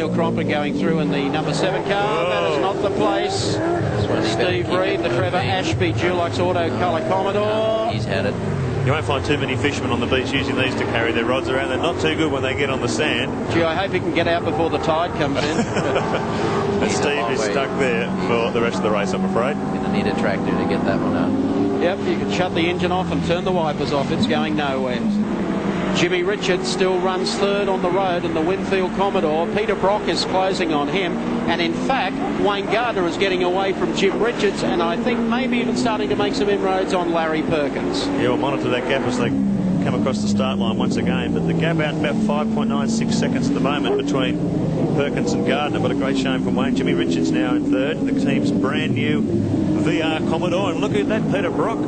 Neil Crompton going through in the number 7 car. Whoa. That is not the place. Steve Reed, the Trevor Ashby Dulux Auto Colour Commodore. He's had it. You won't find too many fishermen on the beach using these to carry their rods around. They're not too good when they get on the sand. Gee, I hope he can get out before the tide comes in. And Steve is stuck there for the rest of the race, I'm afraid. Going to need a tractor to get that one out. Yep, you can shut the engine off and turn the wipers off. It's going nowhere. Jimmy Richards still runs third on the road in the Winfield Commodore. Peter Brock is closing on him. And in fact, Wayne Gardner is getting away from Jim Richards, and I think maybe even starting to make some inroads on Larry Perkins. Yeah, we'll monitor that gap as they come across the start line once again. But the gap out about 5.96 seconds at the moment between Perkins and Gardner. But a great showing from Wayne. Jimmy Richards now in third. The team's brand new VR Commodore. And look at that, Peter Brock.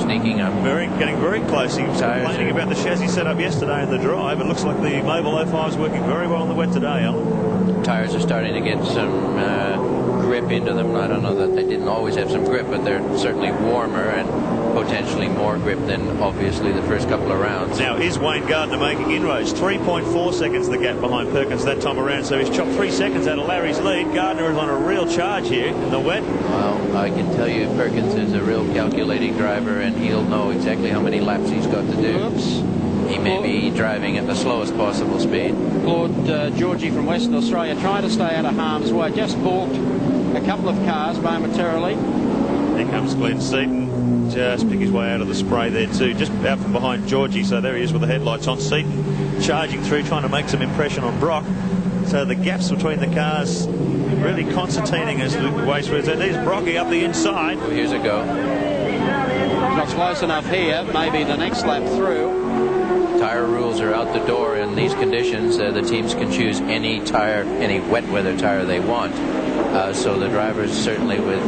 Sneaking up. Getting very close. He was complaining about the chassis setup yesterday in the drive. It looks like the Mobile 05 is working very well on the wet today, Alan. Tires are starting to get some grip into them. I don't know that they didn't always have some grip, but they're certainly warmer and potentially more grip than obviously the first couple of rounds. Now, is Wayne Gardner making inroads? 3.4 seconds the gap behind Perkins that time around, so he's chopped 3 seconds out of Larry's lead. Gardner is on a real charge here in the wet. Well, I can tell you Perkins is a real calculating driver, and he'll know exactly how many laps he's got to do. Oops. He may be driving at the slowest possible speed. Claude Georgie from Western Australia trying to stay out of harm's way. Just balked a couple of cars momentarily. Here comes Glenn Seaton. Just pick his way out of the spray there too. Just out from behind Georgie. So there he is with the headlights on. Seaton charging through, trying to make some impression on Brock. So the gaps between the cars really concertining as the way through. So there's Brocky up the inside. Oh, here's a go. Not close enough here. Maybe the next lap through. Tire rules are out the door in these conditions. The teams can choose any tire, any wet weather tire they want. So the drivers, certainly with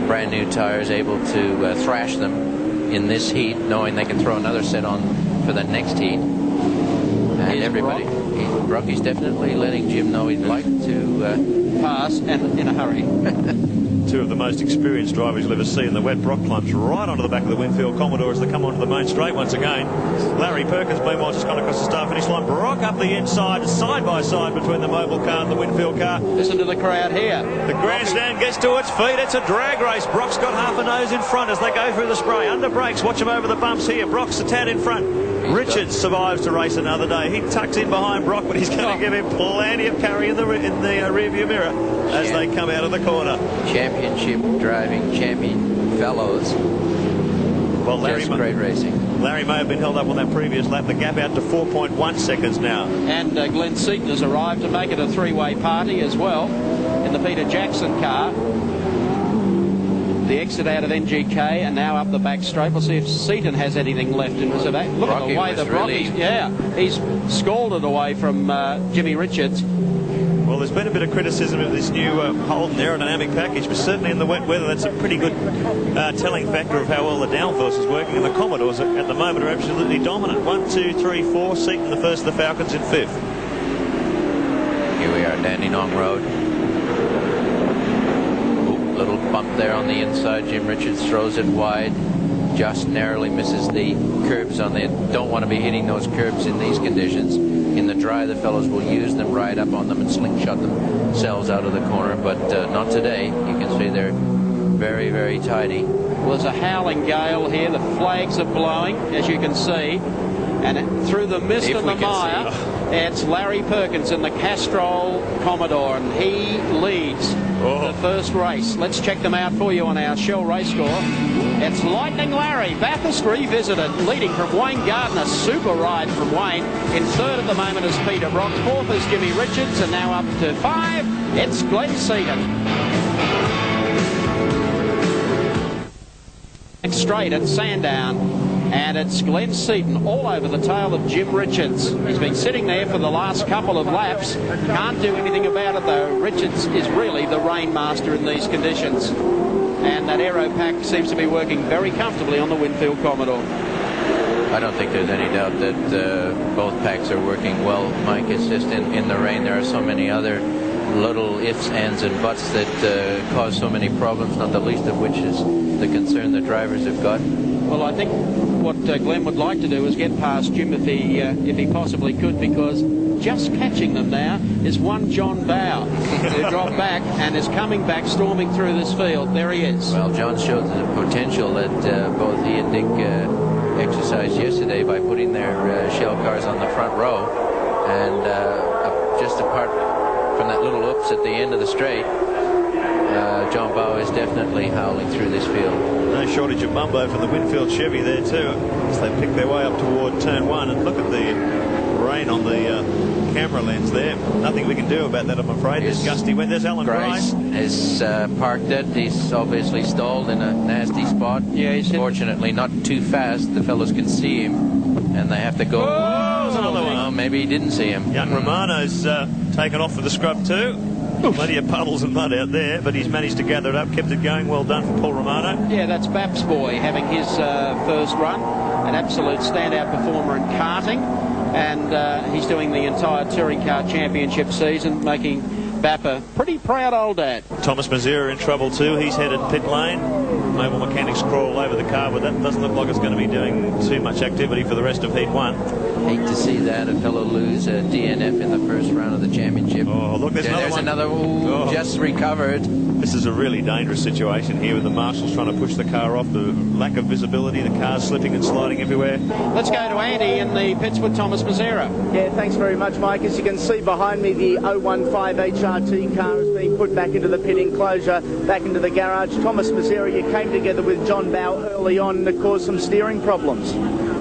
brand new tires, able to thrash them in this heat, knowing they can throw another set on for the next heat. And Here's everybody, Brocky's definitely letting Jim know he'd like to pass and in a hurry. Two of the most experienced drivers you'll ever see in the wet. Brock climbs right onto the back of the Winfield Commodore as they come onto the main straight once again. Larry Perkins, meanwhile, just gone across the start-finish line. Brock up the inside, side by side between the Mobile car and the Winfield car. Listen to the crowd here. The grandstand gets to its feet. It's a drag race. Brock's got half a nose in front as they go through the spray. Under brakes, watch him over the bumps here. Brock's a tad in front. Richards survives to race another day. He tucks in behind Brock, but he's going to give him plenty of carry in the rearview mirror as they come out of the corner. Championship driving champion fellows. Well, Larry, great racing. Larry may have been held up on that previous lap. The gap out to 4.1 seconds now. And Glenn Seaton has arrived to make it a three-way party as well in the Peter Jackson car. The exit out of NGK and now up the back straight. We'll see if Seaton has anything left in his back. Look at the way the Brockies, he's scalded away from Jimmy Richards. Well, there's been a bit of criticism of this new Holden aerodynamic package, but certainly in the wet weather, that's a pretty good telling factor of how well the downforce is working. And the Commodores at the moment are absolutely dominant. 1, 2, 3, 4. Seaton the first, the Falcons in fifth. Here we are, Dandenong Road. Little bump there on the inside. Jim Richards throws it wide, just narrowly misses the curbs on the. Don't want to be hitting those curbs in these conditions. In the dry, the fellows will use them, ride up on them, and slingshot themselves out of the corner. But not today. You can see they're very, very tidy. Well, there's a howling gale here. The flags are blowing, as you can see, and through the mist and the mire, it's Larry Perkins in the Castrol Commodore, and he leads the first race. Let's check them out for you on our Shell race score. It's Lightning Larry, Bathurst revisited, leading from Wayne Gardner. Super ride from Wayne. In third at the moment is Peter Brock. Fourth is Jimmy Richards, and now up to 5, it's Glenn Seaton. Next straight at Sandown. And it's Glenn Seaton all over the tail of Jim Richards. He's been sitting there for the last couple of laps. Can't do anything about it, though. Richards is really the rain master in these conditions. And that aero pack seems to be working very comfortably on the Winfield Commodore. I don't think there's any doubt that both packs are working well, Mike. It's just in the rain there are so many other little ifs, ands, and buts that cause so many problems, not the least of which is the concern the drivers have got. Well, I think what Glenn would like to do is get past Jim if he possibly could, because and just catching them now is one John Bow, who dropped back and is coming back, storming through this field. There he is. Well, John showed the potential that both he and Dick exercised yesterday by putting their shell cars on the front row, and just apart from that little oops at the end of the straight, John Bow is definitely howling through this field. No shortage of bumbo for the Winfield Chevy there too, as they pick their way up toward turn 1. And look at the rain on the camera lens there. Nothing we can do about that, I'm afraid. There's gusty wind. There's Alan Grice. Has parked it. He's obviously stalled in a nasty spot. Yeah, he's fortunately not too fast. The fellows can see him, and they have to go. Oh, there's another one. Oh, maybe he didn't see him. Young Romano's taken off for the scrub too. Plenty of puddles and mud out there, but he's managed to gather it up, kept it going. Well done for Paul Romano. Yeah, that's Baps boy having his first run. An absolute standout performer in karting, and he's doing the entire Touring Car Championship season, making Bap a pretty proud old dad. Thomas Mazera in trouble too. He's headed pit lane. Mobile Mechanics crawl over the car, but that doesn't look like it's going to be doing too much activity for the rest of Heat 1. Hate to see that, a fellow lose a DNF in the first round of the championship. Oh, look, there's another one. Just recovered. This is a really dangerous situation here with the marshals trying to push the car off. The lack of visibility, the car's slipping and sliding everywhere. Let's go to Andy in the pits with Thomas Mazera. Yeah, thanks very much, Mike. As you can see behind me, the 015 HRT car is being put back into the pit enclosure, back into the garage. Thomas Mazera, you came together with John Bow early on and it caused some steering problems.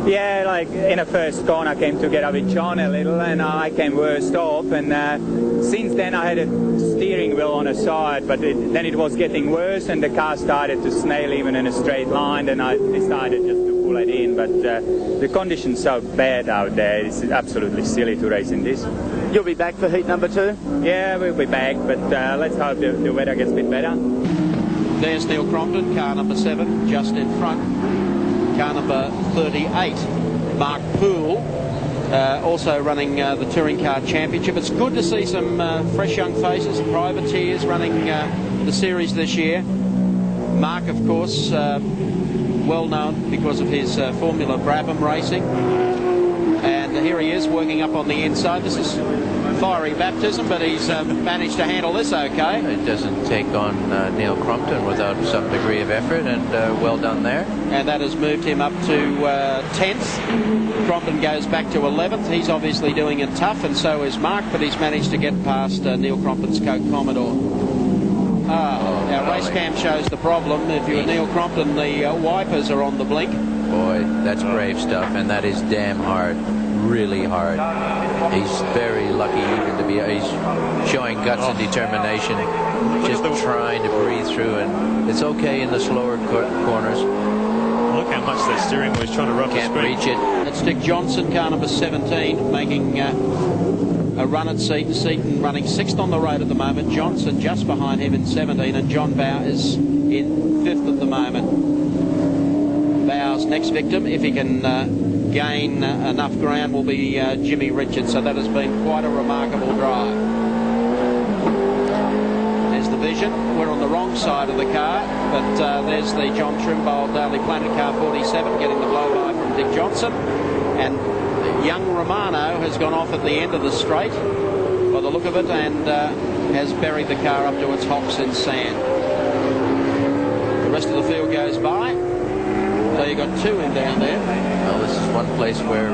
Yeah, like in the first corner I came together with John a little and I came worst off, and since then I had a steering wheel on the side, but then it was getting worse and the car started to snail even in a straight line, and I decided just to pull it in, but the conditions so bad out there, it's absolutely silly to race in this. You'll be back for heat number 2? Yeah, we'll be back, but let's hope the weather gets a bit better. There's Neil Crompton, car number 7, just in front. Car number 38, Mark Poole, also running the Touring Car Championship. It's good to see some fresh young faces, privateers running the series this year. Mark, of course, well known because of his Formula Brabham racing. And here he is working up on the inside. This is fiery baptism, but he's managed to handle this okay. It doesn't take on Neil Crompton without some degree of effort, and well done there. And that has moved him up to 10th. Crompton goes back to 11th. He's obviously doing it tough, and so is Mark, but he's managed to get past Neil Crompton's Coke Commodore. Our race cam shows the problem. If you're Neil Crompton, the wipers are on the blink. Boy, that's brave stuff, and that is damn hard. Really hard. He's very lucky even to be. He's showing guts and determination, just trying to breathe through, and it's okay in the slower corners. Look how much that steering wheel is trying to rub the screen. Can't reach it. It's Dick Johnson, car number 17, making a run at Seaton. Seaton running 6th on the road at the moment. Johnson just behind him in 17, and John Bow is in 5th at the moment. Bow's next victim, if he can gain enough ground, will be Jimmy Richards. So that has been quite a remarkable drive. There's the vision. We're on the wrong side of the car, but there's the John Trimble Daily Planet car 47 getting the blow-by from Dick Johnson. And young Romano has gone off at the end of the straight by the look of it, and has buried the car up to its hocks in sand. The rest of the field goes by. So you've got 2 in down there. Well, this is one place where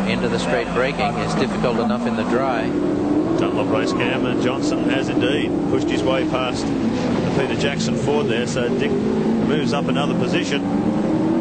into the straight braking is difficult enough in the dry. Dunlop race cam, and Johnson has indeed pushed his way past the Peter Jackson Ford there, so Dick moves up another position.